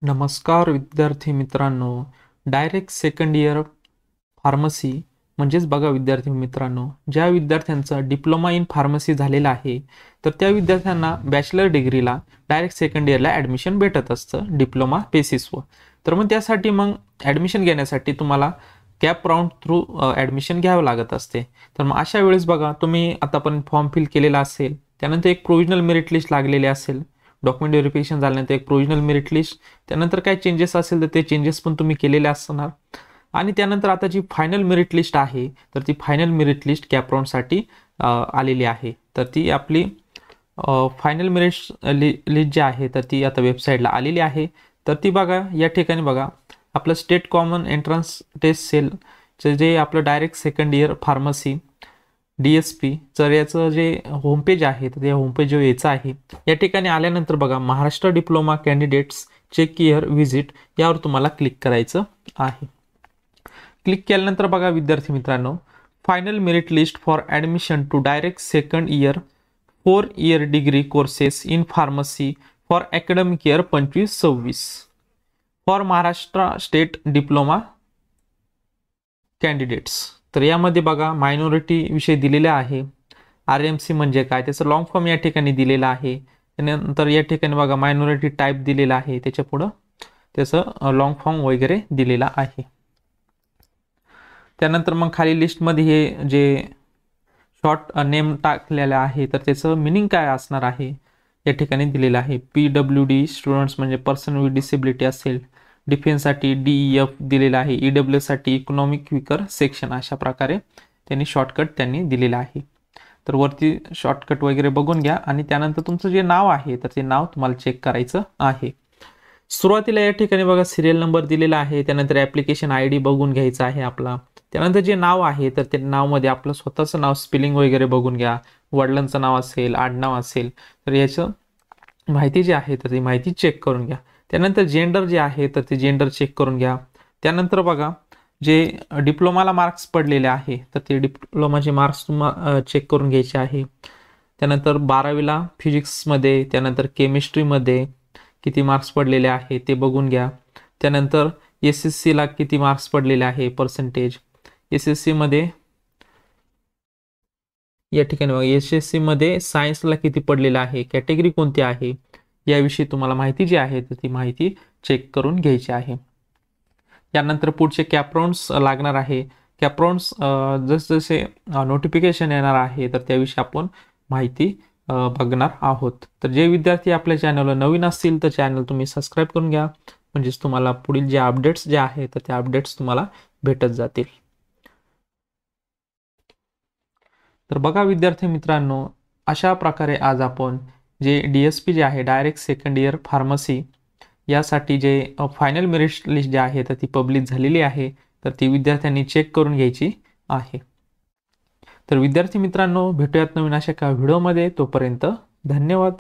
नमस्कार विद्यार्थी मित्रांनो, डायरेक्ट सेकंड इयर फार्मसी म्हणजेच बघा विद्यार्थी मित्रांनो, ज्या विद्यार्थ्यांचा डिप्लोमा इन फार्मसी झालेला आहे तर त्या विद्यार्थ्यांना बॅचलर डिग्रीला डायरेक्ट सेकंड इयरला ॲडमिशन भेटत असतं डिप्लोमा बेसिसवर. तर मग त्यासाठी मग ॲडमिशन घेण्यासाठी तुम्हाला कॅप राऊंड थ्रू ॲडमिशन घ्यावं लागत असते. तर मग अशा वेळेस बघा, तुम्ही आतापर्यंत फॉर्म फिल केलेला असेल, त्यानंतर एक प्रोव्हिजनल मेरिट लिस्ट लागलेली असेल, डॉक्युमेंट व्हेरिफिकेशन झाल्यानंतर एक प्रोव्हिजनल मेरिट लिस्ट, त्यानंतर काय चेंजेस असेल तर ते चेंजेस पण तुम्ही केलेले असणार. आणि त्यानंतर आता जी फायनल मेरिट लिस्ट आहे तर ती फायनल मेरिट लिस्ट कॅप राऊंडसाठी आलेली आहे. तर ती आपली फायनल मेरिट लिस्ट जी आहे तर ती आता वेबसाईटला आलेली आहे. तर ती बघा, या ठिकाणी बघा आपलं state common entrance test cell जे आपलं direct second year pharmacy DSP तर याचं जे होमपेज आहे तर ते होमपेज जो याचं आहे, या ठिकाणी आल्यानंतर बघा Maharashtra diploma candidates check year visit यावर तुम्हाला क्लिक करायचं आहे. क्लिक केल्यानंतर बघा विद्यार्थी मित्रांनो, final merit list for admission to direct second year 4 year degree courses in pharmacy for academic year 25-26 for Maharashtra state diploma candidates. तर यामध्ये बघा मायनॉरिटी विषय दिलेला आहे, RMC म्हणजे काय त्याचं लॉंग फॉर्म या ठिकाणी दिलेला आहे. त्यानंतर या ठिकाणी बघा मायनॉरिटी टाईप दिलेला आहे, त्याच्या पुढं त्याचं लॉंग फॉर्म वगैरे दिलेला आहे. त्यानंतर मग खाली लिस्टमध्ये हे जे शॉर्ट नेम टाकलेलं आहे तर त्याचं मिनिंग काय असणार आहे या ठिकाणी दिलेलं आहे. PWD स्टुडंट्स म्हणजे पर्सन विथ डिसेबिलिटी असेल, डिफेन्ससाठी DEF दिलेला आहे, EW साठी इकॉनॉमिक विकर सेक्शन, अशा प्रकारे त्यांनी शॉर्टकट दिलेला आहे. तर वरती शॉर्टकट वगैरे बघून घ्या आणि त्यानंतर तुमचं जे नाव आहे तर ते नाव तुम्हाला चेक करायचं आहे. सुरुवातीला या ठिकाणी बघा सिरियल नंबर दिलेला आहे, त्यानंतर ॲप्लिकेशन ID बघून घ्यायचा आहे आपला. त्यानंतर जे नाव आहे तर ते नावमध्ये आपलं स्वतःचं नाव स्पेलिंग वगैरे बघून घ्या. वडिलांचं नाव असेल, आडनाव असेल तर याचं माहिती जी आहे तर ती माहिती चेक करून घ्या. त्यानंतर जेंडर जे आहे तर ते जेंडर चेक करून घ्या. त्यानंतर बघा जे डिप्लोमाला मार्क्स पडलेले आहे तर ते डिप्लोमाचे मार्क्स तुम्हाला चेक करून घ्यायचे आहे. त्यानंतर 12वीला फिजिक्समध्ये, त्यानंतर केमिस्ट्रीमध्ये किती मार्क्स पडलेले आहे ते बघून घ्या. त्यानंतर SSCला किती मार्क्स पडलेले आहे पर्सेंटेज, SSCमध्ये या ठिकाणी बघा SSCमध्ये सायन्सला किती पडलेलं आहे, कॅटेगरी कोणती आहे, याविषयी तुम्हाला माहिती जी आहे तर ती माहिती चेक करून घ्यायची आहे. यानंतर पुढचे कॅपराउंड्स लागणार आहे. कॅपराउंड्स जसजसे नोटिफिकेशन येणार आहे तर त्याविषयी आपण माहिती बघणार आहोत. तर जे विद्यार्थी आपल्या चॅनलला नवीन असतील तर चॅनल तुम्ही सबस्क्राईब करून घ्या, म्हणजेच तुम्हाला पुढील जे अपडेट्स जे आहेत तर त्या अपडेट्स तुम्हाला भेटत जातील. तर बघा विद्यार्थी मित्रांनो, अशा प्रकारे आज आपण जे DSP जे आहे डायरेक्ट सेकंड इयर फार्मसी यासाठी जे फायनल मेरिट लिस्ट जी आहे तर ती पब्लिश झालेली आहे, तर ती विद्यार्थ्यांनी चेक करून घ्यायची आहे. तर विद्यार्थी मित्रांनो, भेटूयात नवीन अशा एका व्हिडिओमध्ये. तोपर्यंत धन्यवाद.